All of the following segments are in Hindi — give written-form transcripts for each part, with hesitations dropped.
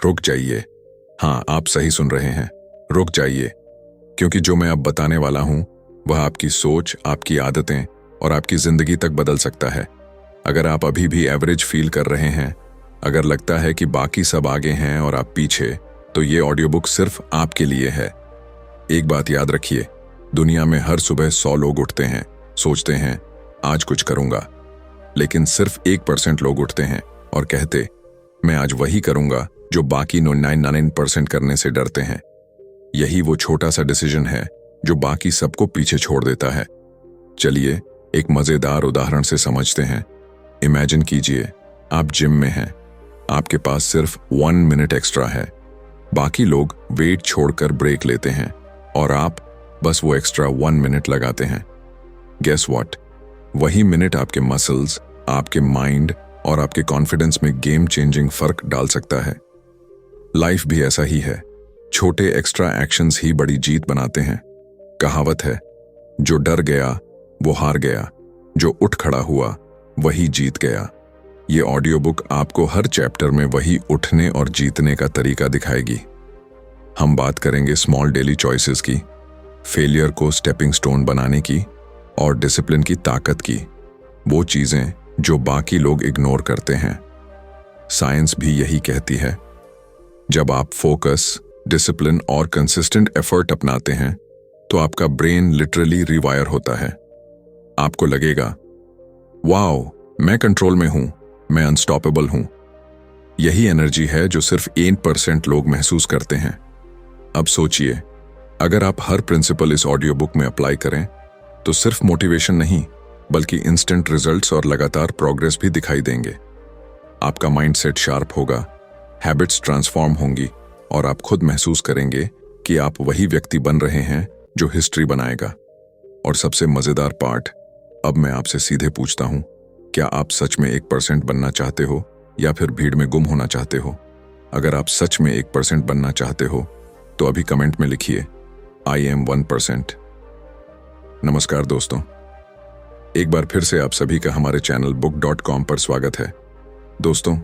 रुक जाइए। हाँ, आप सही सुन रहे हैं, रुक जाइए, क्योंकि जो मैं अब बताने वाला हूं वह आपकी सोच, आपकी आदतें और आपकी जिंदगी तक बदल सकता है। अगर आप अभी भी एवरेज फील कर रहे हैं, अगर लगता है कि बाकी सब आगे हैं और आप पीछे, तो ये ऑडियो बुक सिर्फ आपके लिए है। एक बात याद रखिए, दुनिया में हर सुबह 100 लोग उठते हैं, सोचते हैं आज कुछ करूंगा, लेकिन सिर्फ 1% लोग उठते हैं और कहते मैं आज वही करूंगा जो बाकी 99% करने से डरते हैं। यही वो छोटा सा डिसीजन है जो बाकी सबको पीछे छोड़ देता है। चलिए एक मजेदार उदाहरण से समझते हैं। इमेजिन कीजिए आप जिम में हैं, आपके पास सिर्फ 1 मिनट एक्स्ट्रा है। बाकी लोग वेट छोड़कर ब्रेक लेते हैं और आप बस वो एक्स्ट्रा 1 मिनट लगाते हैं। गेस व्हाट, वही मिनट आपके मसल्स, आपके माइंड और आपके कॉन्फिडेंस में गेम चेंजिंग फर्क डाल सकता है। लाइफ भी ऐसा ही है, छोटे एक्स्ट्रा एक्शंस ही बड़ी जीत बनाते हैं। कहावत है, जो डर गया वो हार गया, जो उठ खड़ा हुआ वही जीत गया। ये ऑडियो बुक आपको हर चैप्टर में वही उठने और जीतने का तरीका दिखाएगी। हम बात करेंगे स्मॉल डेली चॉइसेस की, फेलियर को स्टेपिंग स्टोन बनाने की और डिसिप्लिन की ताकत की, वो चीजें जो बाकी लोग इग्नोर करते हैं। साइंस भी यही कहती है, जब आप फोकस, डिसिप्लिन और कंसिस्टेंट एफर्ट अपनाते हैं तो आपका ब्रेन लिटरली रिवायर होता है। आपको लगेगा वाओ, मैं कंट्रोल में हूं, मैं अनस्टॉपेबल हूं। यही एनर्जी है जो सिर्फ 1% लोग महसूस करते हैं। अब सोचिए, अगर आप हर प्रिंसिपल इस ऑडियो बुक में अप्लाई करें तो सिर्फ मोटिवेशन नहीं बल्कि इंस्टेंट रिजल्ट्स और लगातार प्रोग्रेस भी दिखाई देंगे। आपका माइंडसेट शार्प होगा, हैबिट्स ट्रांसफॉर्म होंगी और आप खुद महसूस करेंगे कि आप वही व्यक्ति बन रहे हैं जो हिस्ट्री बनाएगा। और सबसे मजेदार पार्ट, अब मैं आपसे सीधे पूछता हूं, क्या आप सच में 1% बनना चाहते हो या फिर भीड़ में गुम होना चाहते हो? अगर आप सच में 1% बनना चाहते हो तो अभी कमेंट में लिखिए आई एम 1%। नमस्कार दोस्तों, एक बार फिर से आप सभी का हमारे चैनल book.com पर स्वागत है। दोस्तों,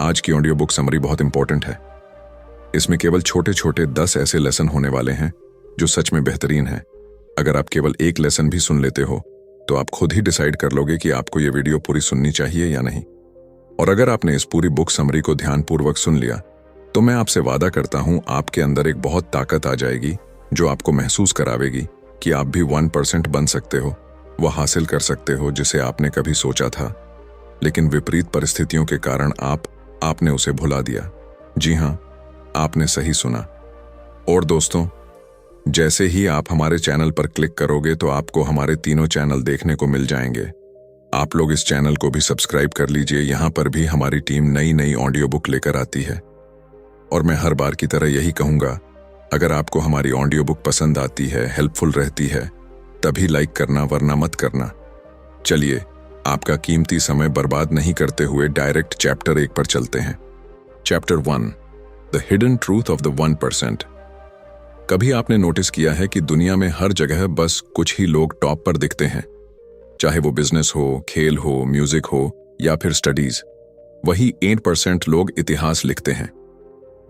आज की ऑडियो बुक समरी बहुत इंपॉर्टेंट है। इसमें केवल छोटे छोटे 10 ऐसे लेसन होने वाले हैं जो सच में बेहतरीन हैं। अगर आप केवल एक लेसन भी सुन लेते हो तो आप खुद ही डिसाइड कर लोगे कि आपको ये वीडियो पूरी सुननी चाहिए या नहीं। और अगर आपने इस पूरी बुक समरी को ध्यानपूर्वक सुन लिया तो मैं आपसे वादा करता हूं आपके अंदर एक बहुत ताकत आ जाएगी जो आपको महसूस करावेगी कि आप भी 1% बन सकते हो, वह हासिल कर सकते हो जिसे आपने कभी सोचा था, लेकिन विपरीत परिस्थितियों के कारण आपने उसे भुला दिया। जी हाँ, आपने सही सुना। और दोस्तों, जैसे ही आप हमारे चैनल पर क्लिक करोगे तो आपको हमारे तीनों चैनल देखने को मिल जाएंगे। आप लोग इस चैनल को भी सब्सक्राइब कर लीजिए, यहाँ पर भी हमारी टीम नई नई ऑडियो बुक लेकर आती है। और मैं हर बार की तरह यही कहूँगा, अगर आपको हमारी ऑडियो बुक पसंद आती है, हेल्पफुल रहती है, तभी लाइक करना, वरना मत करना। चलिए, आपका कीमती समय बर्बाद नहीं करते हुए डायरेक्ट चैप्टर 1 पर चलते हैं। Chapter 1, the hidden truth of the 1%। कभी आपने नोटिस किया है कि दुनिया में हर जगह बस कुछ ही लोग टॉप पर दिखते हैं, चाहे वो बिजनेस हो, खेल हो, म्यूजिक हो या फिर स्टडीज। वही 8% लोग इतिहास लिखते हैं,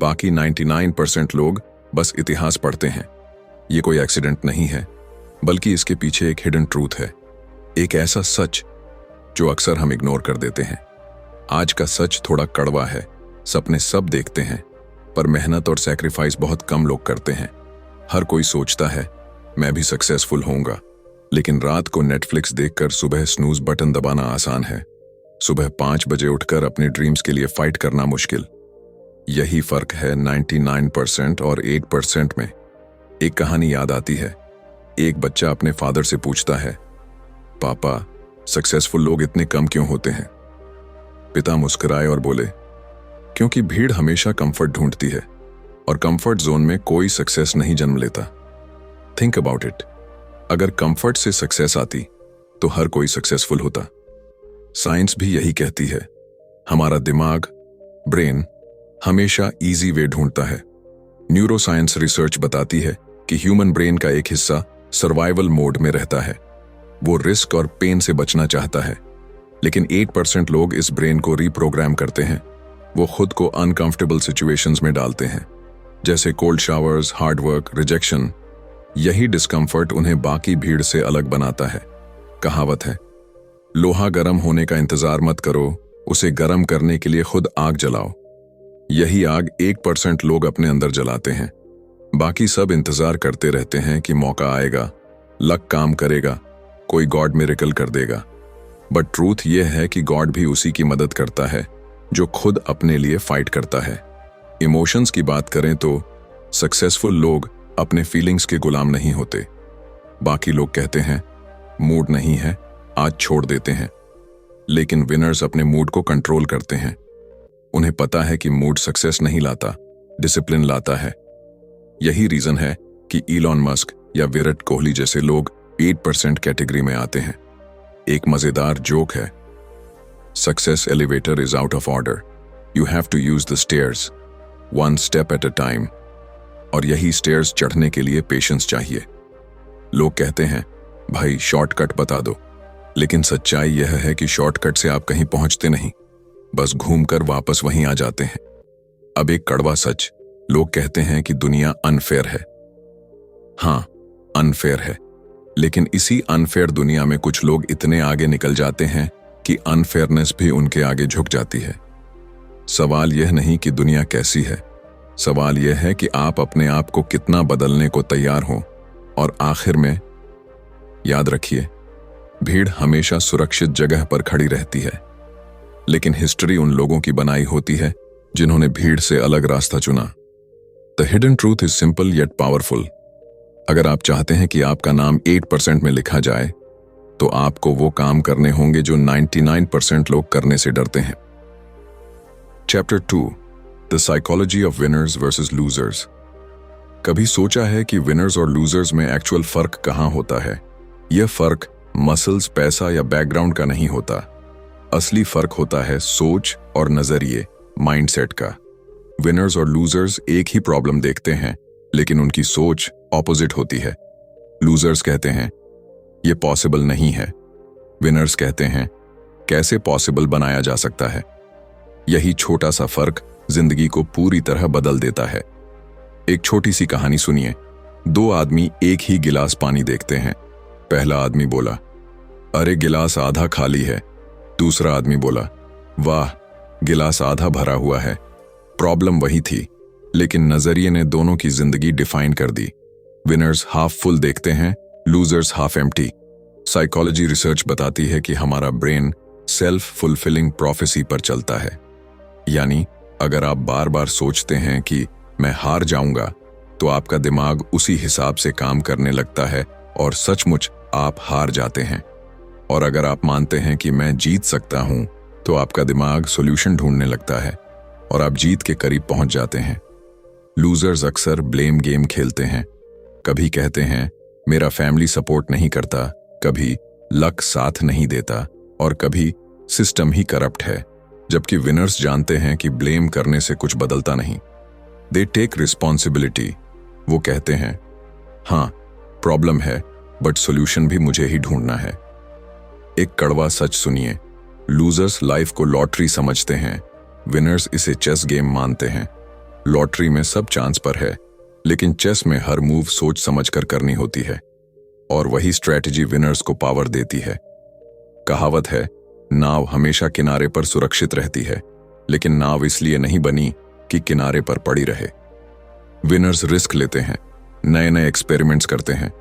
बाकी 99% लोग बस इतिहास पढ़ते हैं। ये कोई एक्सीडेंट नहीं है, बल्कि इसके पीछे एक हिडन ट्रूथ है, एक ऐसा सच जो अक्सर हम इग्नोर कर देते हैं। आज का सच थोड़ा कड़वा है। सपने सब देखते हैं, पर मेहनत और सैक्रिफाइस बहुत कम लोग करते हैं। हर कोई सोचता है मैं भी सक्सेसफुल होऊंगा, लेकिन रात को नेटफ्लिक्स देखकर सुबह स्नूज बटन दबाना आसान है, सुबह 5 बजे उठकर अपने ड्रीम्स के लिए फाइट करना मुश्किल। यही फर्क है 99% और 8% में। एक कहानी याद आती है। एक बच्चा अपने फादर से पूछता है, पापा, सक्सेसफुल लोग इतने कम क्यों होते हैं? पिता मुस्कुराए और बोले, क्योंकि भीड़ हमेशा कंफर्ट ढूंढती है और कंफर्ट जोन में कोई सक्सेस नहीं जन्म लेता। थिंक अबाउट इट, अगर कंफर्ट से सक्सेस आती तो हर कोई सक्सेसफुल होता। साइंस भी यही कहती है, हमारा दिमाग, ब्रेन हमेशा इजी वे ढूंढता है। न्यूरो साइंस रिसर्च बताती है कि ह्यूमन ब्रेन का एक हिस्सा सर्वाइवल मोड में रहता है। वो रिस्क और पेन से बचना चाहता है, लेकिन 8% लोग इस ब्रेन को रीप्रोग्राम करते हैं। वो खुद को अनकंफर्टेबल सिचुएशंस में डालते हैं, जैसे cold showers, hard work, rejection. यही डिस्कम्फर्ट उन्हें बाकी भीड़ से अलग बनाता है। कहावत है, लोहा गर्म होने का इंतजार मत करो, उसे गर्म करने के लिए खुद आग जलाओ। यही आग 1% लोग अपने अंदर जलाते हैं, बाकी सब इंतजार करते रहते हैं कि मौका आएगा, लक काम करेगा, कोई गॉड मिरेकल कर देगा। बट ट्रूथ यह है कि गॉड भी उसी की मदद करता है जो खुद अपने लिए फाइट करता है। इमोशंस की बात करें तो सक्सेसफुल लोग अपने फीलिंग्स के गुलाम नहीं होते। बाकी लोग कहते हैं मूड नहीं है, आज छोड़ देते हैं, लेकिन विनर्स अपने मूड को कंट्रोल करते हैं। उन्हें पता है कि मूड सक्सेस नहीं लाता, डिसिप्लिन लाता है। यही रीजन है कि इलॉन मस्क या विराट कोहली जैसे लोग 8% कैटेगरी में आते हैं। एक मजेदार जोक है, success elevator is out of order, you have to use the stairs, one step at a time. और यही स्टेयर्स चढ़ने के लिए पेशेंस चाहिए। लोग कहते हैं भाई शॉर्टकट बता दो, लेकिन सच्चाई यह है कि शॉर्टकट से आप कहीं पहुंचते नहीं, बस घूमकर वापस वहीं आ जाते हैं। अब एक कड़वा सच, लोग कहते हैं कि दुनिया अनफेयर है। हाँ, अनफेयर है, लेकिन इसी अनफेयर दुनिया में कुछ लोग इतने आगे निकल जाते हैं कि अनफेयरनेस भी उनके आगे झुक जाती है। सवाल यह नहीं कि दुनिया कैसी है, सवाल यह है कि आप अपने आप को कितना बदलने को तैयार हो। और आखिर में याद रखिए, भीड़ हमेशा सुरक्षित जगह पर खड़ी रहती है, लेकिन हिस्ट्री उन लोगों की बनाई होती है जिन्होंने भीड़ से अलग रास्ता चुना। The hidden truth is simple yet powerful. अगर आप चाहते हैं कि आपका नाम 8% में लिखा जाए, तो आपको वो काम करने होंगे जो 99% लोग करने से डरते हैं। Chapter 2, the psychology of winners versus losers. कभी सोचा है कि विनर्स और लूजर्स में एक्चुअल फर्क कहां होता है? यह फर्क मसल्स, पैसा या बैकग्राउंड का नहीं होता। असली फर्क होता है सोच और नजरिए, माइंडसेट का। विनर्स और लूजर्स एक ही प्रॉब्लम देखते हैं, लेकिन उनकी सोच ऑपोजिट होती है। लूजर्स कहते हैं यह पॉसिबल नहीं है, विनर्स कहते हैं कैसे पॉसिबल बनाया जा सकता है। यही छोटा सा फर्क जिंदगी को पूरी तरह बदल देता है। एक छोटी सी कहानी सुनिए। दो आदमी एक ही गिलास पानी देखते हैं। पहला आदमी बोला, अरे गिलास आधा खाली है। दूसरा आदमी बोला, वाह, गिलास आधा भरा हुआ है। प्रॉब्लम वही थी, लेकिन नजरिए ने दोनों की जिंदगी डिफाइन कर दी। विनर्स हाफ फुल देखते हैं, losers half empty. Psychology research बताती है कि हमारा ब्रेन सेल्फ फुलफिलिंग प्रोफेसी पर चलता है। यानी अगर आप बार बार सोचते हैं कि मैं हार जाऊंगा, तो आपका दिमाग उसी हिसाब से काम करने लगता है और सचमुच आप हार जाते हैं। और अगर आप मानते हैं कि मैं जीत सकता हूं, तो आपका दिमाग सॉल्यूशन ढूंढने लगता है और आप जीत के करीब पहुंच जाते हैं। लूजर्स अक्सर ब्लेम गेम खेलते हैं। कभी कहते हैं मेरा फैमिली सपोर्ट नहीं करता, कभी लक साथ नहीं देता, और कभी सिस्टम ही करप्ट है। जबकि विनर्स जानते हैं कि ब्लेम करने से कुछ बदलता नहीं। They take responsibility. वो कहते हैं हाँ, प्रॉब्लम है, बट सॉल्यूशन भी मुझे ही ढूंढना है। एक कड़वा सच सुनिए, लूजर्स लाइफ को लॉटरी समझते हैं, विनर्स इसे चेस गेम मानते हैं। लॉटरी में सब चांस पर है, लेकिन चेस में हर मूव सोच समझकर करनी होती है, और वही स्ट्रैटेजी विनर्स को पावर देती है। कहावत है, नाव हमेशा किनारे पर सुरक्षित रहती है, लेकिन नाव इसलिए नहीं बनी कि किनारे पर पड़ी रहे। विनर्स रिस्क लेते हैं, नए नए एक्सपेरिमेंट्स करते हैं।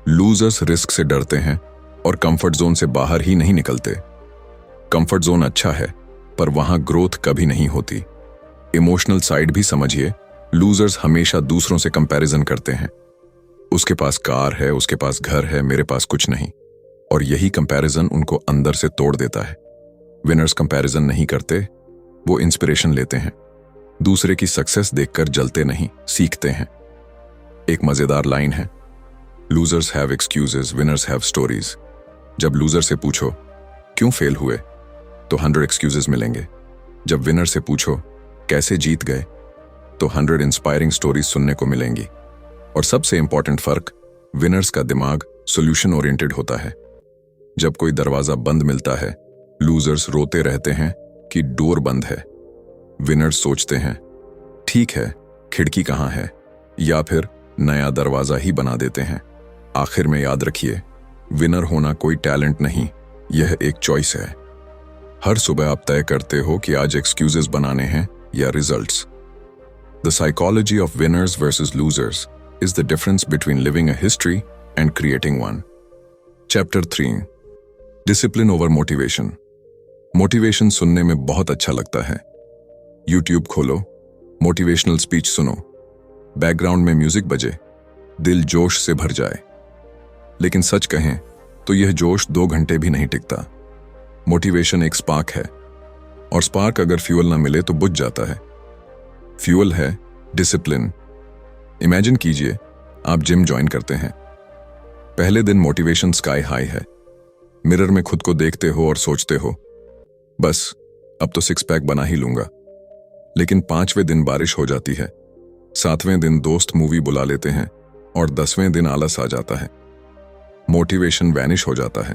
लूजर्स रिस्क से डरते हैं और कंफर्ट जोन से बाहर ही नहीं निकलते। कंफर्ट जोन अच्छा है, पर वहां ग्रोथ कभी नहीं होती। इमोशनल साइड भी समझिए, लूजर्स हमेशा दूसरों से कंपैरिजन करते हैं। उसके पास कार है, उसके पास घर है, मेरे पास कुछ नहीं। और यही कंपैरिजन उनको अंदर से तोड़ देता है। विनर्स कंपैरिजन नहीं करते, वो इंस्पिरेशन लेते हैं। दूसरे की सक्सेस देखकर जलते नहीं, सीखते हैं। एक मजेदार लाइन है, losers have excuses, winners have stories. जब लूजर से पूछो क्यों फेल हुए, तो 100 एक्सक्यूजेस मिलेंगे। जब विनर से पूछो कैसे जीत गए, तो 100 इंस्पायरिंग स्टोरीज सुनने को मिलेंगी। और सबसे इंपॉर्टेंट फर्क, विनर्स का दिमाग सॉल्यूशन ओरिएंटेड होता है। जब कोई दरवाजा बंद मिलता है, लूजर्स रोते रहते हैं कि डोर बंद है। विनर्स सोचते हैं, ठीक है, खिड़की कहाँ है, या फिर नया दरवाजा ही बना देते हैं। आखिर में याद रखिए, विनर होना कोई टैलेंट नहीं, यह एक चॉइस है। हर सुबह आप तय करते हो कि आज एक्सक्यूजेस बनाने हैं या results. The psychology of winners versus losers is the difference between living a history and creating one. Chapter 3, discipline over motivation. Motivation सुनने में बहुत अच्छा लगता है। यूट्यूब खोलो, मोटिवेशनल स्पीच सुनो, बैकग्राउंड में म्यूजिक बजे, दिल जोश से भर जाए। लेकिन सच कहें तो यह जोश 2 घंटे भी नहीं टिकता। मोटिवेशन एक स्पार्क है, और स्पार्क अगर फ्यूल ना मिले तो बुझ जाता है। फ्यूल है डिसिप्लिन। इमेजिन कीजिए, आप जिम ज्वाइन करते हैं। पहले दिन मोटिवेशन स्काई हाई है। मिरर में खुद को देखते हो और सोचते हो, बस अब तो 6 पैक बना ही लूंगा। लेकिन 5वें दिन बारिश हो जाती है, 7वें दिन दोस्त मूवी बुला लेते हैं, और 10वें दिन आलस आ जाता है। मोटिवेशन वैनिश हो जाता है।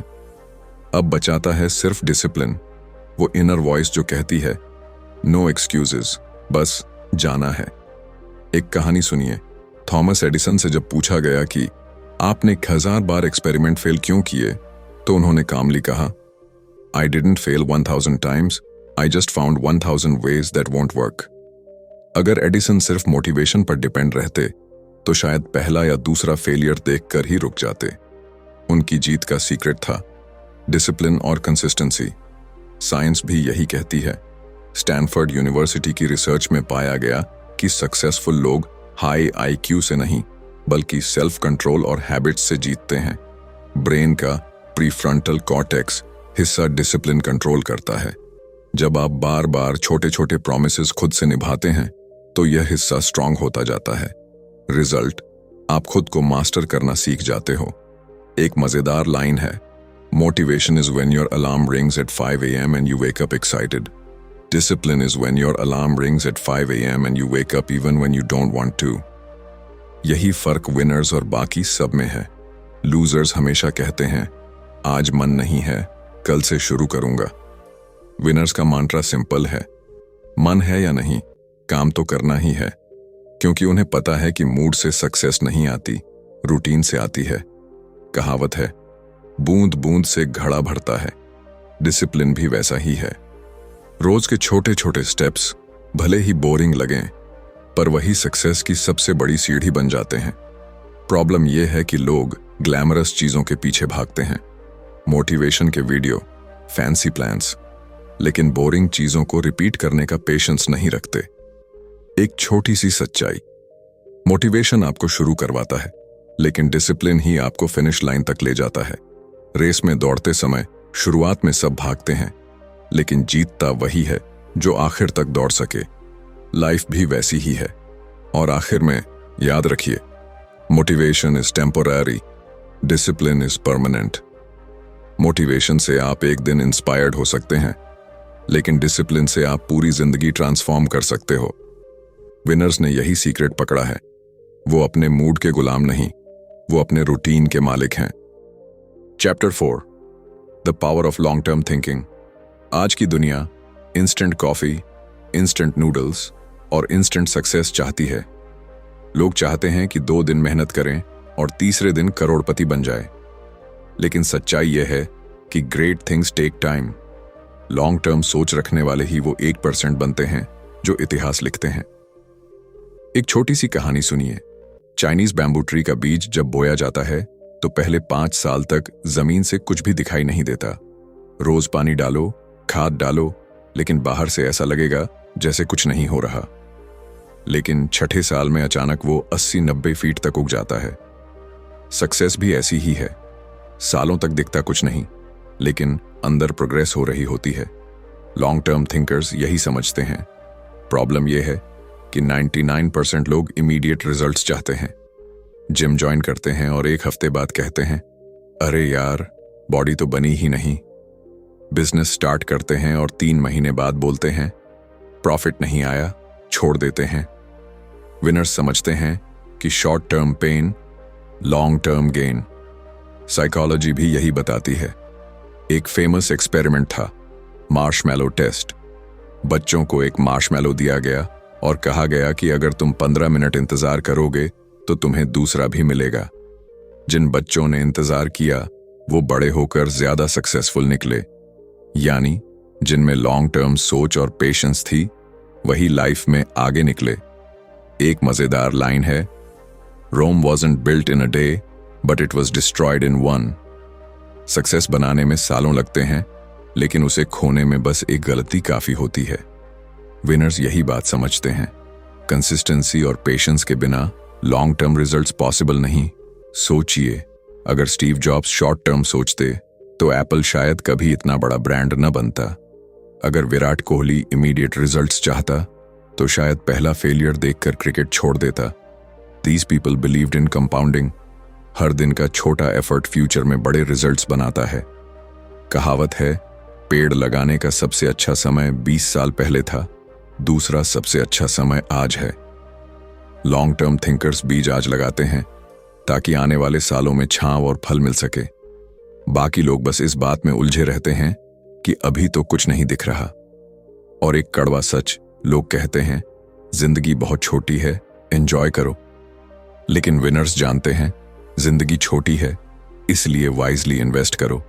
अब बचाता है सिर्फ डिसिप्लिन, वो इनर वॉइस जो कहती है, नो एक्सक्यूजेस, बस जाना है। एक कहानी सुनिए। थॉमस एडिसन से जब पूछा गया कि आपने 1000 बार एक्सपेरिमेंट फेल क्यों किए, तो उन्होंने कामली कहा, I didn't fail 1000 times, I just found 1000 ways that won't work. अगर एडिसन सिर्फ मोटिवेशन पर डिपेंड रहते तो शायद पहला या दूसरा फेलियर देखकर ही रुक जाते। उनकी जीत का सीक्रेट था डिसिप्लिन और कंसिस्टेंसी। साइंस भी यही कहती है। स्टैनफोर्ड यूनिवर्सिटी की रिसर्च में पाया गया कि सक्सेसफुल लोग हाई आईक्यू से नहीं, बल्कि सेल्फ कंट्रोल और हैबिट्स से जीतते हैं। ब्रेन का प्रीफ्रंटल कॉर्टेक्स हिस्सा डिसिप्लिन कंट्रोल करता है। जब आप बार बार छोटे छोटे प्रॉमिसेस खुद से निभाते हैं तो यह हिस्सा स्ट्रांग होता जाता है। रिजल्ट, आप खुद को मास्टर करना सीख जाते हो। एक मजेदार लाइन है, motivation is when your alarm rings at 5 AM and you wake up excited. Discipline is when your alarm rings at 5 AM and you wake up even when you don't want to. यही फर्क विनर्स और बाकी सब में है। लूजर्स हमेशा कहते हैं, आज मन नहीं है, कल से शुरू करूंगा। विनर्स का मंत्र सिंपल है, मन है या नहीं, काम तो करना ही है। क्योंकि उन्हें पता है कि मूड से सक्सेस नहीं आती, रूटीन से आती है। कहावत है, बूंद बूंद से घड़ा भरता है। डिसिप्लिन भी वैसा ही है। रोज के छोटे छोटे स्टेप्स भले ही बोरिंग लगें, पर वही सक्सेस की सबसे बड़ी सीढ़ी बन जाते हैं। प्रॉब्लम यह है कि लोग ग्लैमरस चीजों के पीछे भागते हैं, मोटिवेशन के वीडियो, फैंसी प्लान्स, लेकिन बोरिंग चीजों को रिपीट करने का पेशेंस नहीं रखते। एक छोटी सी सच्चाई, मोटिवेशन आपको शुरू करवाता है, लेकिन डिसिप्लिन ही आपको फिनिश लाइन तक ले जाता है। रेस में दौड़ते समय शुरुआत में सब भागते हैं, लेकिन जीतता वही है जो आखिर तक दौड़ सके। लाइफ भी वैसी ही है। और आखिर में याद रखिए, motivation is temporary, discipline is permanent. Motivation से आप एक दिन इंस्पायर्ड हो सकते हैं, लेकिन डिसिप्लिन से आप पूरी जिंदगी ट्रांसफॉर्म कर सकते हो। विनर्स ने यही सीक्रेट पकड़ा है। वो अपने मूड के गुलाम नहीं, वो अपने रूटीन के मालिक हैं। Chapter 4, the power of long term thinking. आज की दुनिया इंस्टेंट कॉफी, इंस्टेंट नूडल्स और इंस्टेंट सक्सेस चाहती है। लोग चाहते हैं कि 2 दिन मेहनत करें और तीसरे दिन करोड़पति बन जाए। लेकिन सच्चाई यह है कि great things take time. Long term सोच रखने वाले ही वो 1% बनते हैं जो इतिहास लिखते हैं। एक छोटी सी कहानी सुनिए। चाइनीज बैम्बू ट्री का बीज जब बोया जाता है तो पहले 5 साल तक जमीन से कुछ भी दिखाई नहीं देता। रोज पानी डालो, खाद डालो, लेकिन बाहर से ऐसा लगेगा जैसे कुछ नहीं हो रहा। लेकिन 6ठे साल में अचानक वो 80-90 फीट तक उग जाता है। सक्सेस भी ऐसी ही है। सालों तक दिखता कुछ नहीं, लेकिन अंदर प्रोग्रेस हो रही होती है। लॉन्ग टर्म थिंकर्स यही समझते हैं। प्रॉब्लम यह है कि 99% लोग इमीडिएट रिजल्ट्स चाहते हैं। जिम ज्वाइन करते हैं और 1 हफ्ते बाद कहते हैं, अरे यार, बॉडी तो बनी ही नहीं। बिजनेस स्टार्ट करते हैं और 3 महीने बाद बोलते हैं, प्रॉफिट नहीं आया, छोड़ देते हैं। विनर्स समझते हैं कि short term pain, long term gain. Psychology भी यही बताती है। एक फेमस एक्सपेरिमेंट था, मार्शमैलो टेस्ट। बच्चों को एक मार्शमैलो दिया गया और कहा गया कि अगर तुम 15 मिनट इंतजार करोगे तो तुम्हें दूसरा भी मिलेगा। जिन बच्चों ने इंतजार किया वो बड़े होकर ज्यादा सक्सेसफुल निकले, यानी जिनमें लॉन्ग टर्म सोच और पेशेंस थी वही लाइफ में आगे निकले। एक मजेदार लाइन है, Rome wasn't built in a day but it was destroyed in one. Success बनाने में सालों लगते हैं लेकिन उसे खोने में बस एक गलती काफी होती है। विनर्स यही बात समझते हैं। कंसिस्टेंसी और पेशेंस के बिना लॉन्ग टर्म रिजल्ट्स पॉसिबल नहीं। सोचिए, अगर स्टीव जॉब्स शॉर्ट टर्म सोचते तो एप्पल शायद कभी इतना बड़ा ब्रांड न बनता। अगर विराट कोहली इमीडिएट रिजल्ट्स चाहता तो शायद पहला फेलियर देखकर क्रिकेट छोड़ देता। These people believed in compounding. हर दिन का छोटा एफर्ट फ्यूचर में बड़े रिजल्ट्स बनाता है। कहावत है, पेड़ लगाने का सबसे अच्छा समय 20 साल पहले था, दूसरा सबसे अच्छा समय आज है। लॉन्ग टर्म थिंकर्स बीज आज लगाते हैं ताकि आने वाले सालों में छांव और फल मिल सके। बाकी लोग बस इस बात में उलझे रहते हैं कि अभी तो कुछ नहीं दिख रहा। और एक कड़वा सच, लोग कहते हैं जिंदगी बहुत छोटी है, एंजॉय करो। लेकिन विनर्स जानते हैं जिंदगी छोटी है, इसलिए वाइजली इन्वेस्ट करो।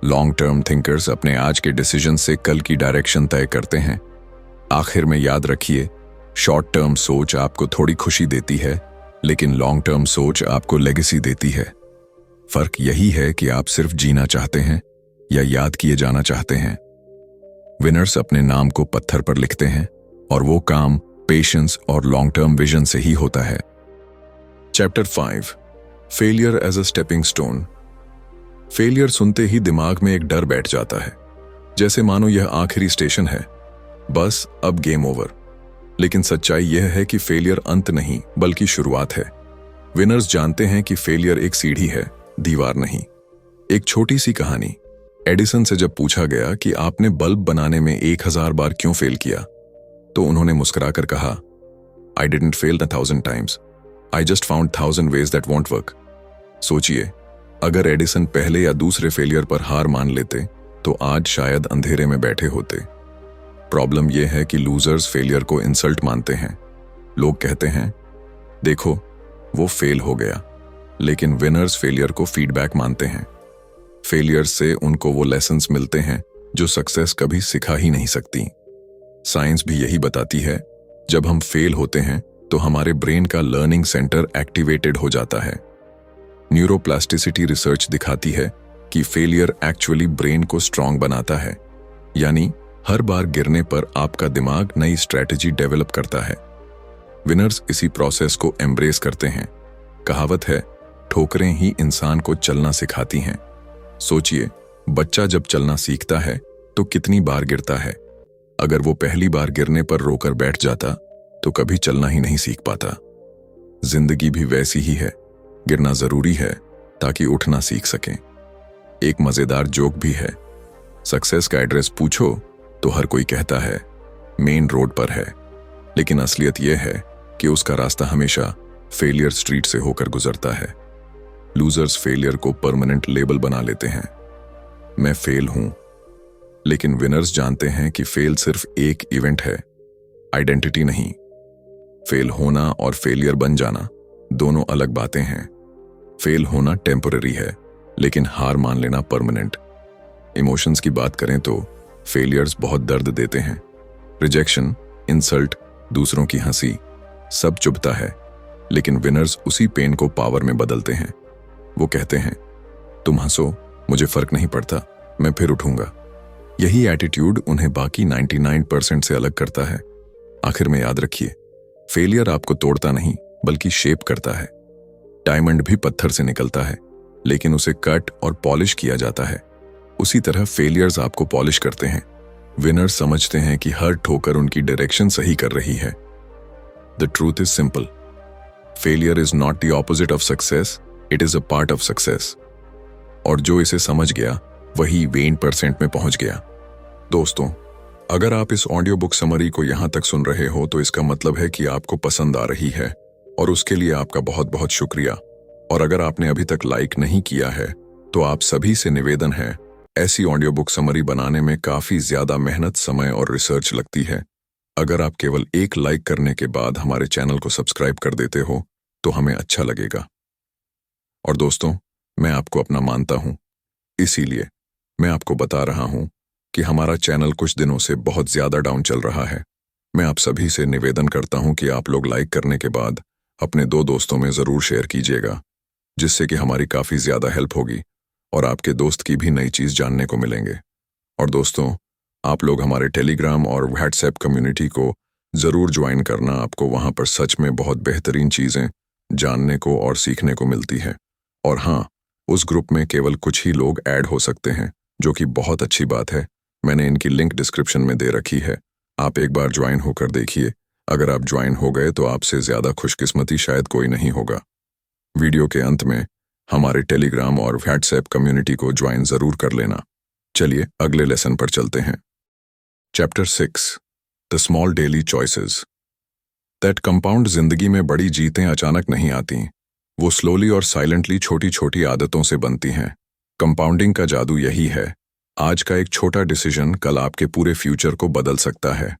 लॉन्ग टर्म थिंकर्स अपने आज के डिसीजन से कल की डायरेक्शन तय करते हैं। आखिर में याद रखिए, शॉर्ट टर्म सोच आपको थोड़ी खुशी देती है लेकिन लॉन्ग टर्म सोच आपको लेगेसी देती है। फर्क यही है कि आप सिर्फ जीना चाहते हैं या याद किए जाना चाहते हैं। विनर्स अपने नाम को पत्थर पर लिखते हैं और वो काम पेशेंस और लॉन्ग टर्म विजन से ही होता है। Chapter 5, failure as a stepping stone. Failure सुनते ही दिमाग में एक डर बैठ जाता है, जैसे मानो यह आखिरी स्टेशन है, बस अब गेम ओवर। लेकिन सच्चाई यह है कि फेलियर अंत नहीं बल्कि शुरुआत है। विनर्स जानते हैं कि फेलियर एक सीढ़ी है, दीवार नहीं। एक छोटी सी कहानी, एडिसन से जब पूछा गया कि आपने बल्ब बनाने में 1000 बार क्यों फेल किया, तो उन्होंने मुस्कुराकर कहा, I didn't fail 1000 times, I just found 1000 ways that want work. सोचिए, अगर एडिसन पहले या दूसरे फेलियर पर हार मान लेते तो आज शायद अंधेरे में बैठे होते। प्रॉब्लम यह है कि लूजर्स फेलियर को इंसल्ट मानते हैं। लोग कहते हैं, देखो वो फेल हो गया, लेकिन विनर्स फेलियर को फीडबैक मानते हैं। फेलियर से उनको वो लेसन्स मिलते हैं जो सक्सेस कभी सिखा ही नहीं सकती। साइंस भी यही बताती है, जब हम फेल होते हैं तो हमारे ब्रेन का लर्निंग सेंटर एक्टिवेटेड हो जाता है। न्यूरोप्लास्टिसिटी रिसर्च दिखाती है कि फेलियर एक्चुअली ब्रेन को स्ट्रांग बनाता है, यानी हर बार गिरने पर आपका दिमाग नई स्ट्रैटेजी डेवलप करता है। विनर्स इसी प्रोसेस को एम्ब्रेस करते हैं। कहावत है, ठोकरें ही इंसान को चलना सिखाती हैं। सोचिए, बच्चा जब चलना सीखता है तो कितनी बार गिरता है। अगर वो पहली बार गिरने पर रोकर बैठ जाता तो कभी चलना ही नहीं सीख पाता। जिंदगी भी वैसी ही है, गिरना जरूरी है ताकि उठना सीख सकें। एक मजेदार जोक भी है, सक्सेस का एड्रेस पूछो तो हर कोई कहता है मेन रोड पर है, लेकिन असलियत यह है कि उसका रास्ता हमेशा फेलियर स्ट्रीट से होकर गुजरता है। लूजर्स फेलियर को परमानेंट लेबल बना लेते हैं, मैं फेल हूं। लेकिन विनर्स जानते हैं कि फेल सिर्फ एक इवेंट है, आइडेंटिटी नहीं। फेल होना और फेलियर बन जाना दोनों अलग बातें हैं। फेल होना टेम्पररी है, लेकिन हार मान लेना परमानेंट। इमोशंस की बात करें तो फेलियर्स बहुत दर्द देते हैं। रिजेक्शन, इंसल्ट, दूसरों की हंसी, सब चुभता है, लेकिन विनर्स उसी पेन को पावर में बदलते हैं। वो कहते हैं, तुम हंसो, मुझे फर्क नहीं पड़ता, मैं फिर उठूंगा। यही एटीट्यूड उन्हें बाकी 99% से अलग करता है। आखिर में याद रखिए, फेलियर आपको तोड़ता नहीं बल्कि शेप करता है। डायमंड भी पत्थर से निकलता है, लेकिन उसे कट और पॉलिश किया जाता है। उसी तरह फेलियर्स आपको पॉलिश करते हैं। विनर्स समझते हैं कि हर ठोकर उनकी डायरेक्शन सही कर रही है। The truth is simple, failure is not the opposite of success, it is a part of success. और जो इसे समझ गया वही 20% में पहुंच गया। दोस्तों, अगर आप इस ऑडियो बुक समरी को यहां तक सुन रहे हो तो इसका मतलब है कि आपको पसंद आ रही है, और उसके लिए आपका बहुत बहुत शुक्रिया। और अगर आपने अभी तक लाइक नहीं किया है तो आप सभी से निवेदन है ऐसी ऑडियो बुक समरी बनाने में काफ़ी ज़्यादा मेहनत, समय और रिसर्च लगती है। अगर आप केवल एक लाइक करने के बाद हमारे चैनल को सब्सक्राइब कर देते हो तो हमें अच्छा लगेगा। और दोस्तों, मैं आपको अपना मानता हूँ, इसीलिए मैं आपको बता रहा हूँ कि हमारा चैनल कुछ दिनों से बहुत ज़्यादा डाउन चल रहा है। मैं आप सभी से निवेदन करता हूँ कि आप लोग लाइक करने के बाद अपने 2 दोस्तों में ज़रूर शेयर कीजिएगा, जिससे कि हमारी काफ़ी ज़्यादा हेल्प होगी और आपके दोस्त की भी नई चीज़ जानने को मिलेंगे। और दोस्तों, आप लोग हमारे टेलीग्राम और व्हाट्सएप कम्युनिटी को ज़रूर ज्वाइन करना। आपको वहाँ पर सच में बहुत बेहतरीन चीज़ें जानने को और सीखने को मिलती है। और हाँ, उस ग्रुप में केवल कुछ ही लोग ऐड हो सकते हैं, जो कि बहुत अच्छी बात है। मैंने इनकी लिंक डिस्क्रिप्शन में दे रखी है, आप एक बार ज्वाइन होकर देखिए। अगर आप ज्वाइन हो गए तो आपसे ज़्यादा खुशकिस्मती शायद कोई नहीं होगा। वीडियो के अंत में हमारे टेलीग्राम और व्हाट्सएप कम्युनिटी को ज्वाइन ज़रूर कर लेना। चलिए अगले लेसन पर चलते हैं। Chapter 6, the small daily choices that compound. जिंदगी में बड़ी जीतें अचानक नहीं आती, वो स्लोली और साइलेंटली छोटी छोटी आदतों से बनती हैं। कंपाउंडिंग का जादू यही है, आज का एक छोटा डिसीजन कल आपके पूरे फ्यूचर को बदल सकता है।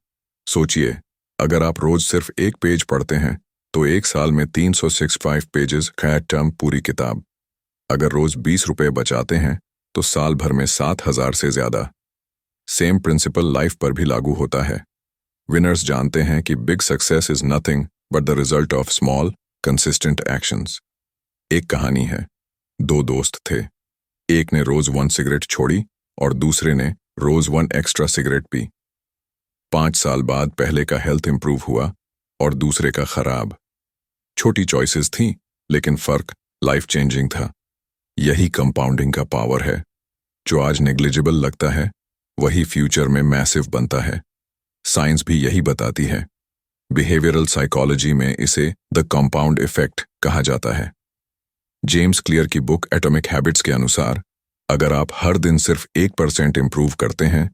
सोचिए, अगर आप रोज सिर्फ एक पेज पढ़ते हैं तो एक साल में 365 पेजेस टर्म पूरी किताब। अगर रोज 20 रुपए बचाते हैं तो साल भर में 7,000 से ज्यादा। सेम प्रिंसिपल लाइफ पर भी लागू होता है। विनर्स जानते हैं कि big success is nothing but the result of small consistent actions. एक कहानी है, 2 दोस्त थे। एक ने रोज 1 सिगरेट छोड़ी और दूसरे ने रोज 1 एक्स्ट्रा सिगरेट पी। 5 साल बाद पहले का हेल्थ इंप्रूव हुआ और दूसरे का खराब। छोटी चॉइसेस थी, लेकिन फर्क लाइफ चेंजिंग था। यही कंपाउंडिंग का पावर है। जो आज नेग्लिजिबल लगता है वही फ्यूचर में मैसिव बनता है। साइंस भी यही बताती है। बिहेवियरल साइकोलॉजी में इसे द कंपाउंड इफेक्ट कहा जाता है। जेम्स क्लियर की बुक एटॉमिक हैबिट्स के अनुसार, अगर आप हर दिन सिर्फ 1% इंप्रूव करते हैं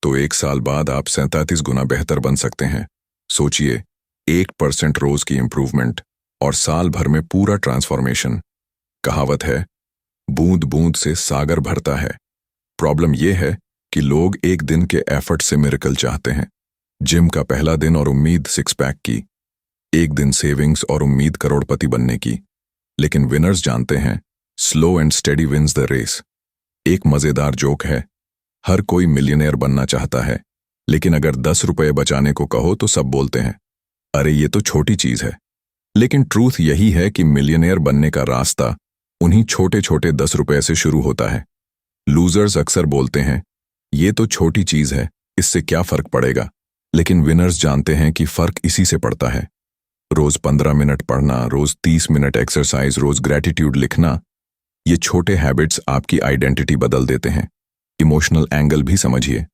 तो 1 साल बाद आप 37 गुना बेहतर बन सकते हैं। सोचिए, 1% रोज की इंप्रूवमेंट और साल भर में पूरा ट्रांसफॉर्मेशन। कहावत है, बूंद बूंद से सागर भरता है। प्रॉब्लम यह है कि लोग एक दिन के एफर्ट से मिरेकल चाहते हैं। जिम का पहला दिन और उम्मीद 6 पैक की, एक दिन सेविंग्स और उम्मीद करोड़पति बनने की। लेकिन विनर्स जानते हैं, slow and steady wins the race. एक मजेदार जोक है, हर कोई मिलियनेयर बनना चाहता है, लेकिन अगर 10 रुपए बचाने को कहो तो सब बोलते हैं, अरे ये तो छोटी चीज है। लेकिन ट्रूथ यही है कि मिलियनेयर बनने का रास्ता उन्हीं छोटे छोटे 10 रुपए से शुरू होता है। लूजर्स अक्सर बोलते हैं, ये तो छोटी चीज है, इससे क्या फर्क पड़ेगा। लेकिन विनर्स जानते हैं कि फर्क इसी से पड़ता है। रोज 15 मिनट पढ़ना, रोज 30 मिनट एक्सरसाइज, रोज ग्रेटिट्यूड लिखना, ये छोटे हैबिट्स आपकी आइडेंटिटी बदल देते हैं। इमोशनल एंगल भी समझिए।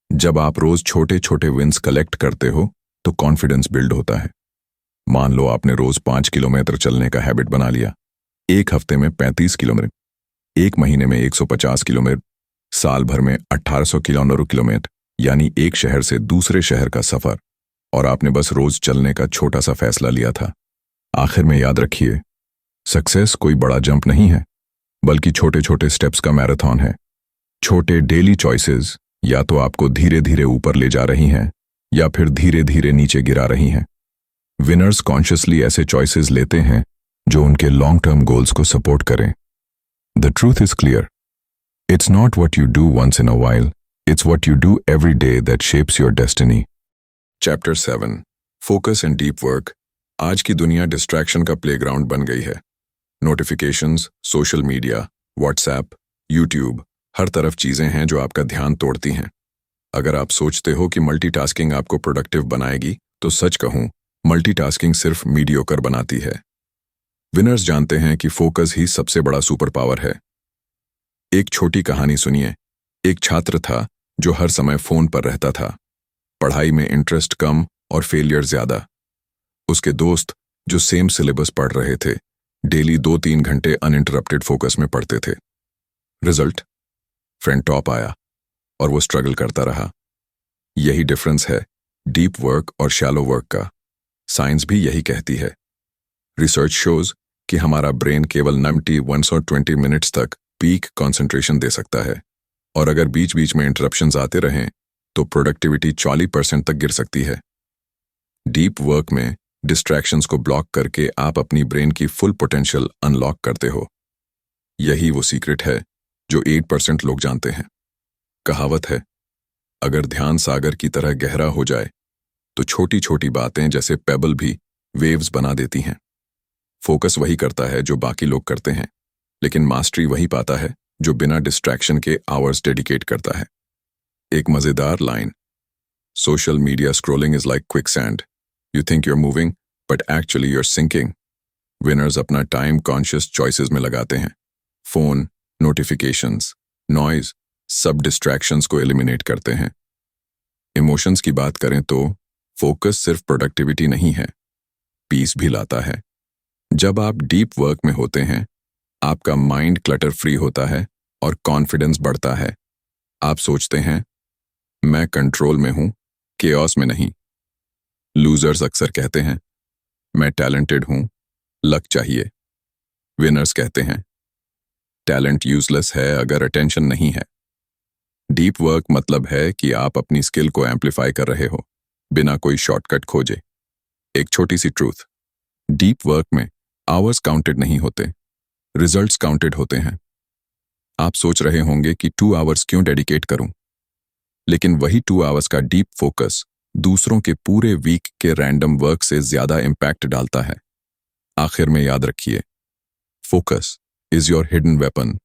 जब आप रोज छोटे छोटे विंस कलेक्ट करते हो तो कॉन्फिडेंस बिल्ड होता है। मान लो आपने रोज 5 किलोमीटर चलने का हैबिट बना लिया, एक हफ्ते में 35 किलोमीटर, एक महीने में 150 किलोमीटर, साल भर में 1800 किलोमीटर, यानी एक शहर से दूसरे शहर का सफर। और आपने बस रोज चलने का छोटा सा फैसला लिया था। आखिर में याद रखिए, सक्सेस कोई बड़ा जंप नहीं है, बल्कि छोटे छोटे स्टेप्स का मैराथन है। छोटे डेली चॉइसेस या तो आपको धीरे धीरे ऊपर ले जा रही हैं या फिर धीरे धीरे नीचे गिरा रही हैं। विनर्स कॉन्शियसली ऐसे चॉइसेस लेते हैं जो उनके लॉन्ग टर्म गोल्स को सपोर्ट करें। The truth is clear, it's not what you do once in a while, it's what you do every day that shapes your destiny. Chapter 7, focus and deep work. आज की दुनिया डिस्ट्रैक्शन का प्लेग्राउंड बन गई है। Notifications, social media, WhatsApp, YouTube, हर तरफ चीजें हैं जो आपका ध्यान तोड़ती हैं। अगर आप सोचते हो कि मल्टीटास्किंग आपको प्रोडक्टिव बनाएगी, तो सच कहूं, मल्टीटास्किंग सिर्फ मीडियोकर बनाती है। विनर्स जानते हैं कि फोकस ही सबसे बड़ा सुपर पावर है। एक छोटी कहानी सुनिए। एक छात्र था जो हर समय फोन पर रहता था। पढ़ाई में इंटरेस्ट कम और फेलियर ज्यादा। उसके दोस्त जो सेम सिलेबस पढ़ रहे थे, डेली 2-3 घंटे अनइंटरप्टेड फोकस में पढ़ते थे। रिजल्ट, फ्रेंड टॉप आया और वो स्ट्रगल करता रहा। यही डिफरेंस है डीप वर्क और शैलो वर्क का। साइंस भी यही कहती है। रिसर्च शोज कि हमारा ब्रेन केवल 120 मिनट्स तक पीक कंसंट्रेशन दे सकता है। और अगर बीच बीच में इंटरप्शंस आते रहें तो प्रोडक्टिविटी 40% तक गिर सकती है। डीप वर्क में डिस्ट्रैक्शंस को ब्लॉक करके आप अपनी ब्रेन की फुल पोटेंशियल अनलॉक करते हो। यही वो सीक्रेट है जो 8% लोग जानते हैं। कहावत है, अगर ध्यान सागर की तरह गहरा हो जाए तो छोटी छोटी बातें जैसे पेबल भी वेव्स बना देती हैं। फोकस वही करता है जो बाकी लोग करते हैं, लेकिन मास्टरी वही पाता है जो बिना डिस्ट्रैक्शन के आवर्स डेडिकेट करता है। एक मजेदार line, social media scrolling is like quicksand, you think you're moving but actually you're sinking. Winners अपना टाइम कॉन्शियस चॉइसेस में लगाते हैं। फोन, नोटिफिकेशंस, नॉइज, सब डिस्ट्रैक्शंस को एलिमिनेट करते हैं। इमोशंस की बात करें तो फोकस सिर्फ प्रोडक्टिविटी नहीं है, पीस भी लाता है। जब आप डीप वर्क में होते हैं, आपका माइंड क्लटर फ्री होता है और कॉन्फिडेंस बढ़ता है। आप सोचते हैं, मैं कंट्रोल में हूं, केओस में नहीं। लूजर्स अक्सर कहते हैं, मैं टैलेंटेड हूं, लक चाहिए। विनर्स कहते हैं, टैलेंट यूजलेस है अगर अटेंशन नहीं है। डीप वर्क मतलब है कि आप अपनी स्किल को एम्पलीफाई कर रहे हो बिना कोई शॉर्टकट खोजे। एक छोटी सी ट्रूथ, डीप वर्क में आवर्स काउंटेड नहीं होते, रिजल्ट्स काउंटेड होते हैं। आप सोच रहे होंगे कि 2 आवर्स क्यों डेडिकेट करूं, लेकिन वही 2 आवर्स का डीप फोकस दूसरों के पूरे वीक के रैंडम वर्क से ज्यादा इंपैक्ट डालता है। आखिर में याद रखिए, focus is your hidden weapon.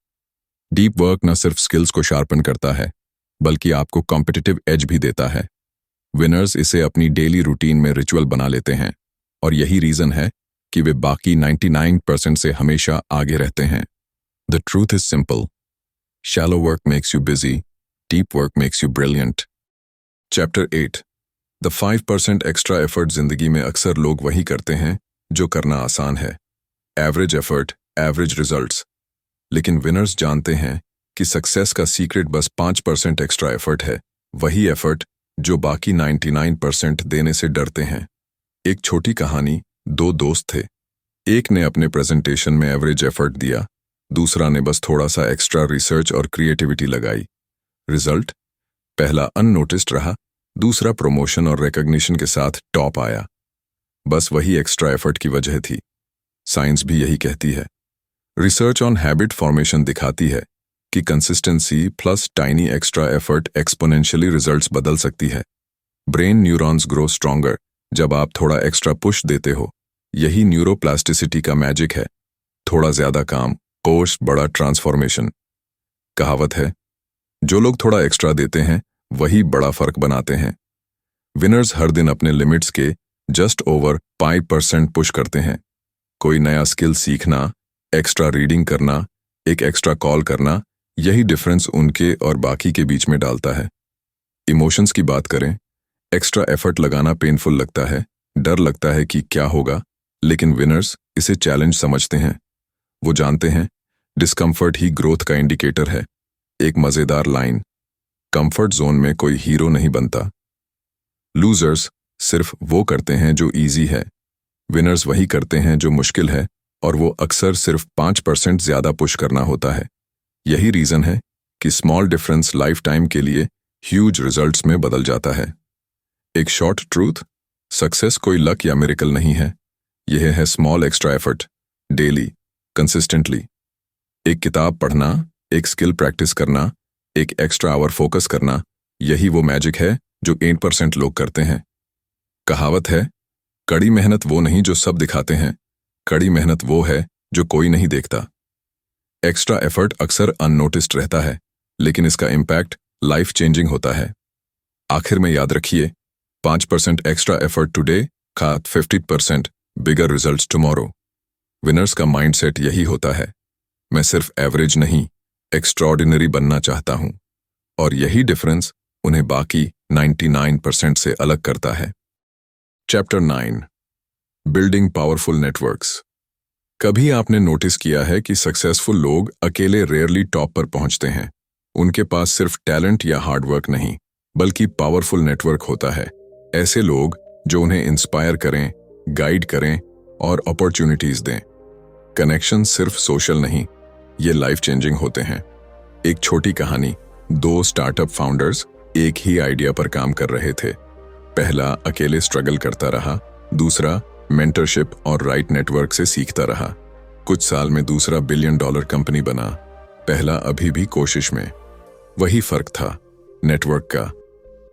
Deep work न सिर्फ स्किल्स को शार्पन करता है, बल्कि आपको कॉम्पिटिटिव एज भी देता है। विनर्स इसे अपनी डेली रूटीन में रिचुअल बना लेते हैं, और यही रीजन है कि वे बाकी 99% से हमेशा आगे रहते हैं। The truth is simple, shallow work makes you busy, deep work makes you brilliant. Chapter 8, the 5% extra effort. जिंदगी में अक्सर लोग वही करते हैं जो करना आसान है, एवरेज एफर्ट, एवरेज रिजल्ट्स। लेकिन विनर्स जानते हैं कि सक्सेस का सीक्रेट बस 5% एक्स्ट्रा एफर्ट है, वही एफर्ट जो बाकी 99% देने से डरते हैं। एक छोटी कहानी, 2 दोस्त थे। एक ने अपने प्रेजेंटेशन में एवरेज एफर्ट दिया, दूसरा ने बस थोड़ा सा एक्स्ट्रा रिसर्च और क्रिएटिविटी लगाई। रिजल्ट, पहला अननोटिस्ड रहा, दूसरा प्रमोशन और रिकॉग्निशन के साथ टॉप आया। बस वही एक्स्ट्रा एफर्ट की वजह थी। साइंस भी यही कहती है। रिसर्च ऑन हैबिट फॉर्मेशन दिखाती है कि consistency plus tiny extra effort exponentially results बदल सकती है। ब्रेन न्यूरॉन्स ग्रो स्ट्रॉन्गर जब आप थोड़ा एक्स्ट्रा पुश देते हो। यही न्यूरोप्लास्टिसिटी का मैजिक है। थोड़ा ज्यादा काम, कोर्स बड़ा ट्रांसफॉर्मेशन। कहावत है, जो लोग थोड़ा एक्स्ट्रा देते हैं वही बड़ा फर्क बनाते हैं। विनर्स हर दिन अपने लिमिट्स के जस्ट ओवर 5% पुश करते हैं। कोई नया स्किल सीखना, एक्स्ट्रा रीडिंग करना, एक एक्स्ट्रा कॉल करना, यही डिफरेंस उनके और बाकी के बीच में डालता है। इमोशंस की बात करें, एक्स्ट्रा एफर्ट लगाना पेनफुल लगता है, डर लगता है कि क्या होगा, लेकिन विनर्स इसे चैलेंज समझते हैं। वो जानते हैं डिस्कम्फर्ट ही ग्रोथ का इंडिकेटर है। एक मजेदार लाइन, कंफर्ट जोन में कोई हीरो नहीं बनता। लूजर्स सिर्फ वो करते हैं जो इजी है, विनर्स वही करते हैं जो मुश्किल है, और वो अक्सर सिर्फ 5% ज्यादा पुश करना होता है। यही रीजन है कि स्मॉल डिफरेंस लाइफ टाइम के लिए ह्यूज रिजल्ट्स में बदल जाता है। एक शॉर्ट ट्रूथ, सक्सेस कोई लक या मिरेकल नहीं है, यह है small extra effort, daily, consistently. एक किताब पढ़ना, एक स्किल प्रैक्टिस करना, एक एक्स्ट्रा आवर फोकस करना, यही वो मैजिक है जो 8% लोग करते हैं। कहावत है, कड़ी मेहनत वो नहीं जो सब दिखाते हैं, कड़ी मेहनत वो है जो कोई नहीं देखता। एक्स्ट्रा एफर्ट अक्सर अननोटिस्ड रहता है, लेकिन इसका इम्पैक्ट लाइफ चेंजिंग होता है। आखिर में याद रखिए, 5% एक्स्ट्रा एफर्ट टुडे का 50% बिगर रिजल्ट्स टुमारो। विनर्स का माइंडसेट यही होता है, मैं सिर्फ एवरेज नहीं, एक्स्ट्राऑर्डिनरी बनना चाहता हूं, और यही डिफरेंस उन्हें बाकी 99% से अलग करता है। Chapter 9, building powerful networks. कभी आपने नोटिस किया है कि सक्सेसफुल लोग अकेले रेयरली टॉप पर पहुंचते हैं। उनके पास सिर्फ टैलेंट या हार्डवर्क नहीं, बल्कि पावरफुल नेटवर्क होता है। ऐसे लोग जो उन्हें इंस्पायर करें, गाइड करें और अपॉर्चुनिटीज दें। कनेक्शन सिर्फ सोशल नहीं, ये लाइफ चेंजिंग होते हैं। एक छोटी कहानी, दो स्टार्टअप फाउंडर्स एक ही आइडिया पर काम कर रहे थे। पहला अकेले स्ट्रगल करता रहा, दूसरा मेंटरशिप और राइट नेटवर्क से सीखता रहा। कुछ साल में दूसरा $1 बिलियन कंपनी बना, पहला अभी भी कोशिश में। वही फर्क था नेटवर्क का।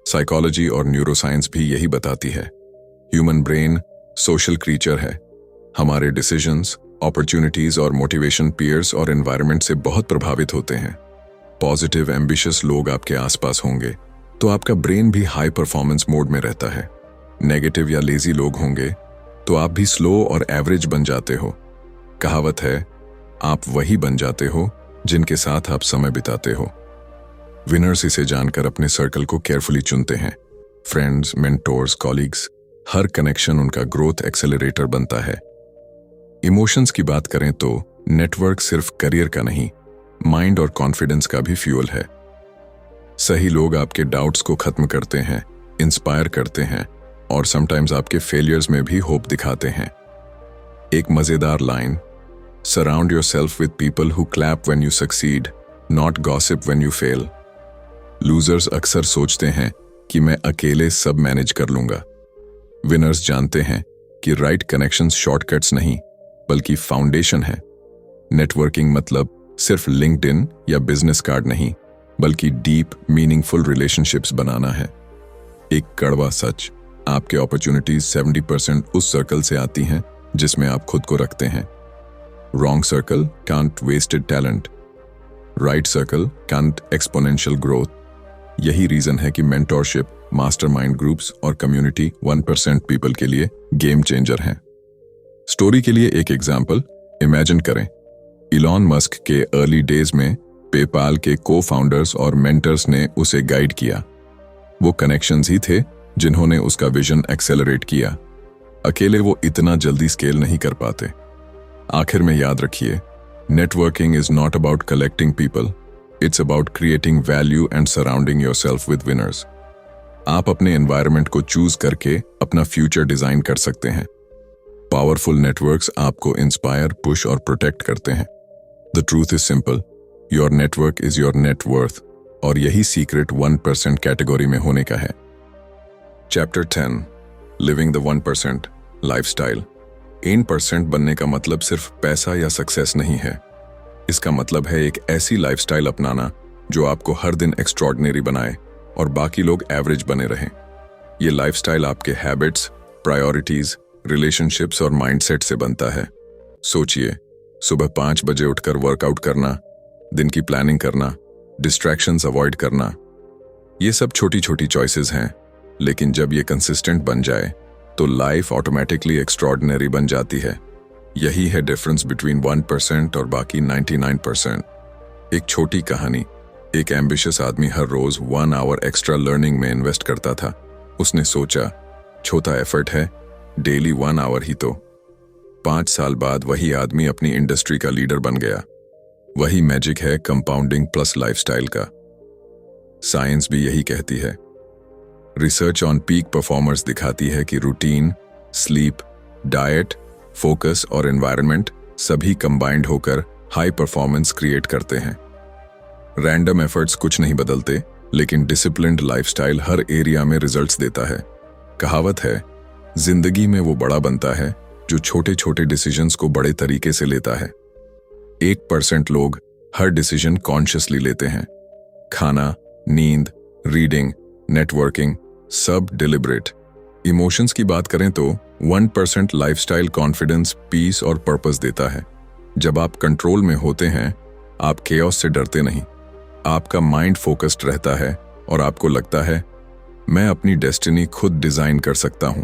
साइकोलॉजी और न्यूरोसाइंस भी यही बताती है। ह्यूमन ब्रेन सोशल क्रीचर है। हमारे डिसीजंस, अपॉर्चुनिटीज और मोटिवेशन पीयर्स और एनवायरनमेंट से बहुत प्रभावित होते हैं। पॉजिटिव एम्बिशियस लोग आपके आसपास होंगे तो आपका ब्रेन भी हाई परफॉर्मेंस मोड में रहता है। नेगेटिव या लेजी लोग होंगे तो आप भी स्लो और एवरेज बन जाते हो। कहावत है, आप वही बन जाते हो जिनके साथ आप समय बिताते हो। विनर्स इसे जानकर अपने सर्कल को केयरफुली चुनते हैं। फ्रेंड्स, मेंटोर्स, कॉलीग्स, हर कनेक्शन उनका ग्रोथ एक्सेलरेटर बनता है। इमोशंस की बात करें तो नेटवर्क सिर्फ करियर का नहीं, माइंड और कॉन्फिडेंस का भी फ्यूल है। सही लोग आपके डाउट्स को खत्म करते हैं, इंस्पायर करते हैं और समटाइम्स आपके फेलियर्स में भी होप दिखाते हैं। एक मजेदार line, surround yourself with people who clap when you succeed, not gossip when you fail. Losers अक्सर सोचते हैं कि मैं अकेले सब मैनेज कर लूंगा। विनर्स जानते हैं कि राइट कनेक्शंस शॉर्टकट्स नहीं बल्कि फाउंडेशन है। नेटवर्किंग मतलब सिर्फ लिंक्डइन या बिजनेस कार्ड नहीं, बल्कि डीप मीनिंगफुल रिलेशनशिप्स बनाना है। एक कड़वा सच, आपके अपॉर्चुनिटीज 70% उस सर्कल से आती हैं जिसमें आप खुद को रखते हैं। Wrong circle can't wasted talent, right circle can't exponential growth. यही रीजन है कि मेंटोरशिप, मास्टरमाइंड ग्रुप्स और कम्युनिटी 1% पीपल के लिए गेम चेंजर हैं। स्टोरी के लिए एक एग्जाम्पल इमेजिन करें। इलॉन मस्क के अर्ली डेज में पेपाल के को फाउंडर्स और मेंटर्स ने उसे गाइड किया। वो कनेक्शंस ही थे जिन्होंने उसका विजन एक्सेलरेट किया। अकेले वो इतना जल्दी स्केल नहीं कर पाते। आखिर में याद रखिए, networking is not about collecting people, it's about creating value and surrounding yourself with winners. आप अपने एनवायरनमेंट को चूज करके अपना फ्यूचर डिजाइन कर सकते हैं। पावरफुल नेटवर्क्स आपको इंस्पायर, पुश और प्रोटेक्ट करते हैं। The truth is simple, your network is your net worth, और यही सीक्रेट 1% कैटेगरी में होने का है। Chapter 10, living the 1% lifestyle. 1% बनने का मतलब सिर्फ पैसा या सक्सेस नहीं है। इसका मतलब है एक ऐसी लाइफस्टाइल अपनाना जो आपको हर दिन एक्स्ट्रॉर्डिनरी बनाए और बाकी लोग एवरेज बने रहें। ये लाइफस्टाइल आपके हैबिट्स, प्रायोरिटीज, रिलेशनशिप्स और माइंडसेट से बनता है। सोचिए, सुबह 5 बजे उठकर वर्कआउट करना, दिन की प्लानिंग करना, डिस्ट्रैक्शंस अवॉइड करना, ये सब छोटी छोटी चॉइसेस हैं, लेकिन जब ये कंसिस्टेंट बन जाए तो लाइफ ऑटोमेटिकली एक्स्ट्रॉर्डिनरी बन जाती है। यही है डिफरेंस बिटवीन 1% और बाकी 99%। एक छोटी कहानी, एक एम्बिशियस आदमी हर रोज 1 आवर एक्स्ट्रा लर्निंग में इन्वेस्ट करता था। उसने सोचा, छोटा एफर्ट है, डेली 1 आवर ही तो। 5 साल बाद वही आदमी अपनी इंडस्ट्री का लीडर बन गया। वही मैजिक है कंपाउंडिंग प्लस लाइफस्टाइल का। साइंस भी यही कहती है। रिसर्च ऑन पीक परफॉर्मर्स दिखाती है कि रूटीन, स्लीप, डाइट, फोकस और एनवायरनमेंट सभी कंबाइंड होकर हाई परफॉर्मेंस क्रिएट करते हैं। रैंडम एफर्ट्स कुछ नहीं बदलते, लेकिन डिसिप्लिन्ड लाइफस्टाइल हर एरिया में रिजल्ट्स देता है। कहावत है, जिंदगी में वो बड़ा बनता है जो छोटे छोटे डिसीजंस को बड़े तरीके से लेता है। 1% लोग हर डिसीजन कॉन्शियसली लेते हैं। खाना, नींद, रीडिंग, नेटवर्किंग, सब डिलिबरेट। इमोशंस की बात करें तो 1% लाइफस्टाइल कॉन्फिडेंस, पीस और पर्पस देता है। जब आप कंट्रोल में होते हैं, आप केओस से डरते नहीं। आपका माइंड फोकस्ड रहता है और आपको लगता है, मैं अपनी डेस्टिनी खुद डिजाइन कर सकता हूं।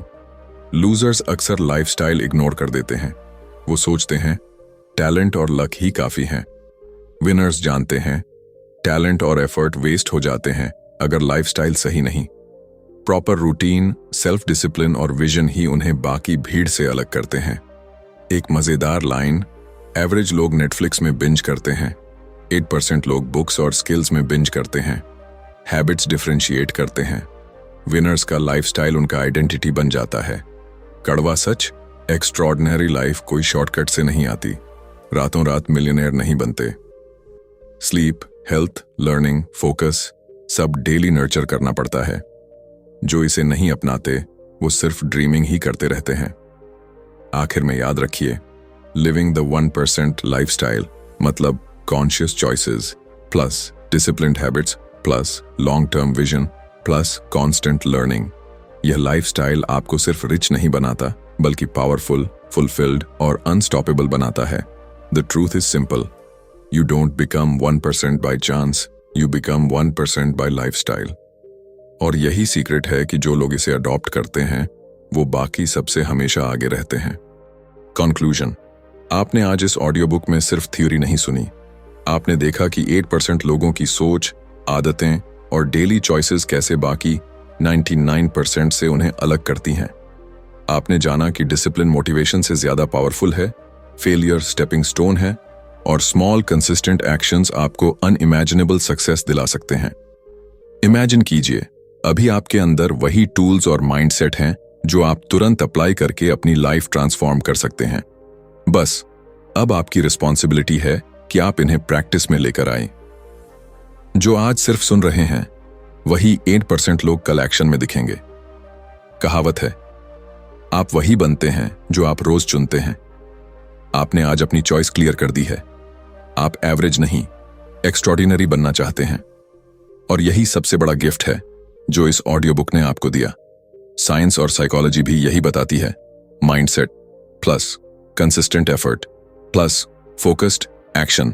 लूजर्स अक्सर लाइफस्टाइल इग्नोर कर देते हैं। वो सोचते हैं टैलेंट और लक ही काफी हैं। विनर्स जानते हैं टैलेंट और एफर्ट वेस्ट हो जाते हैं अगर लाइफस्टाइल सही नहीं। प्रॉपर रूटीन, सेल्फ डिसिप्लिन और विजन ही उन्हें बाकी भीड़ से अलग करते हैं। एक मजेदार लाइन, एवरेज लोग नेटफ्लिक्स में बिंज करते हैं, 8% लोग बुक्स और स्किल्स में बिंज करते हैं। हैबिट्स डिफरेंशिएट करते हैं। विनर्स का लाइफस्टाइल उनका आइडेंटिटी बन जाता है। कड़वा सच, एक्स्ट्रॉर्डिनरी लाइफ कोई शॉर्टकट से नहीं आती। रातों रात मिलियनेयर नहीं बनते। स्लीप, हेल्थ, लर्निंग, फोकस सब डेली नर्चर करना पड़ता है। जो इसे नहीं अपनाते वो सिर्फ ड्रीमिंग ही करते रहते हैं। आखिर में याद रखिए, लिविंग द 1% लाइफस्टाइल मतलब conscious choices plus disciplined habits plus long term vision plus constant learning. यह लाइफस्टाइल आपको सिर्फ रिच नहीं बनाता बल्कि पावरफुल, फुलफिल्ड और अनस्टॉपेबल बनाता है। The truth is simple, you don't become 1% by chance, you become 1% by lifestyle. और यही सीक्रेट है कि जो लोग इसे अडॉप्ट करते हैं वो बाकी सबसे हमेशा आगे रहते हैं। कंक्लूजन, आपने आज इस ऑडियो बुक में सिर्फ थ्योरी नहीं सुनी, आपने देखा कि 8% लोगों की सोच, आदतें और डेली चॉइसेस कैसे बाकी 99% से उन्हें अलग करती हैं। आपने जाना कि डिसिप्लिन मोटिवेशन से ज्यादा पावरफुल है, फेलियर स्टेपिंग स्टोन है और स्मॉल कंसिस्टेंट एक्शंस आपको अनइमेजिनेबल सक्सेस दिला सकते हैं। इमेजिन कीजिए, अभी आपके अंदर वही टूल्स और माइंडसेट हैं जो आप तुरंत अप्लाई करके अपनी लाइफ ट्रांसफॉर्म कर सकते हैं। बस अब आपकी रिस्पॉन्सिबिलिटी है कि आप इन्हें प्रैक्टिस में लेकर आएं। जो आज सिर्फ सुन रहे हैं वही 8% लोग कल एक्शन में दिखेंगे। कहावत है, आप वही बनते हैं जो आप रोज चुनते हैं। आपने आज अपनी चॉइस क्लियर कर दी है। आप एवरेज नहीं, एक्स्ट्रॉर्डिनरी बनना चाहते हैं और यही सबसे बड़ा गिफ्ट है जो इस ऑडियो बुक ने आपको दिया। साइंस और साइकोलॉजी भी यही बताती है, mindset plus consistent effort plus focused action,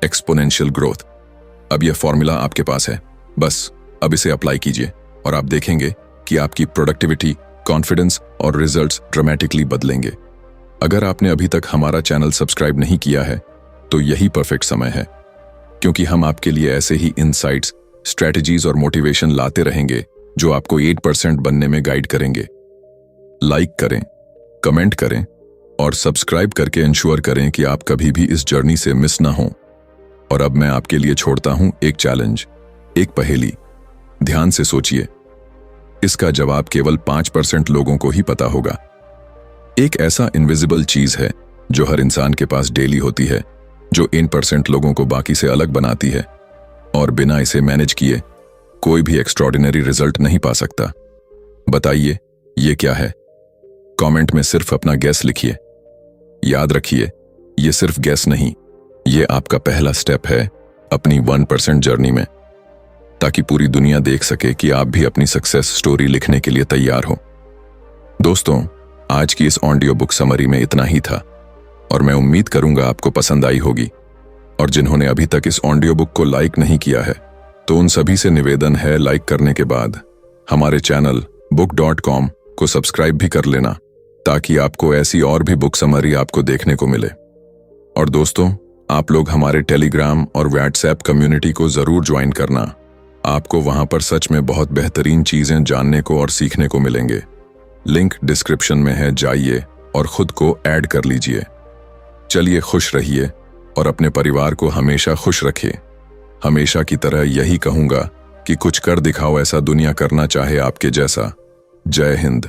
exponential growth. अब यह फॉर्मूला आपके पास है, बस अब इसे अप्लाई कीजिए और आप देखेंगे कि आपकी प्रोडक्टिविटी, कॉन्फिडेंस और रिजल्ट्स ड्रामेटिकली बदलेंगे। अगर आपने अभी तक हमारा चैनल सब्सक्राइब नहीं किया है तो यही परफेक्ट समय है, क्योंकि हम आपके लिए ऐसे ही इनसाइट्स, स्ट्रेटजीज और मोटिवेशन लाते रहेंगे जो आपको 8% बनने में गाइड करेंगे। लाइक करें, कमेंट करें और सब्सक्राइब करके इंश्योर करें कि आप कभी भी इस जर्नी से मिस ना हो। और अब मैं आपके लिए छोड़ता हूं एक चैलेंज, एक पहेली। ध्यान से सोचिए, इसका जवाब केवल 5% लोगों को ही पता होगा। एक ऐसा इनविजिबल चीज है जो हर इंसान के पास डेली होती है, जो 8% लोगों को बाकी से अलग बनाती है और बिना इसे मैनेज किए कोई भी एक्स्ट्रॉर्डिनरी रिजल्ट नहीं पा सकता। बताइए ये क्या है? कमेंट में सिर्फ अपना गैस लिखिए। याद रखिए, ये सिर्फ गैस नहीं, ये आपका पहला स्टेप है अपनी 1% जर्नी में, ताकि पूरी दुनिया देख सके कि आप भी अपनी सक्सेस स्टोरी लिखने के लिए तैयार हो। दोस्तों, आज की इस ऑडियो बुक समरी में इतना ही था और मैं उम्मीद करूंगा आपको पसंद आई होगी। और जिन्होंने अभी तक इस ऑडियो बुक को लाइक नहीं किया है तो उन सभी से निवेदन है, लाइक करने के बाद हमारे चैनल book.com को सब्सक्राइब भी कर लेना, ताकि आपको ऐसी और भी बुक समरी आपको देखने को मिले। और दोस्तों, आप लोग हमारे टेलीग्राम और व्हाट्सएप कम्युनिटी को जरूर ज्वाइन करना। आपको वहां पर सच में बहुत बेहतरीन चीजें जानने को और सीखने को मिलेंगे। लिंक डिस्क्रिप्शन में है, जाइए और खुद को ऐड कर लीजिए। चलिए, खुश रहिए और अपने परिवार को हमेशा खुश रखिए। हमेशा की तरह यही कहूंगा कि कुछ कर दिखाओ ऐसा दुनिया करना चाहे आपके जैसा। जय हिंद।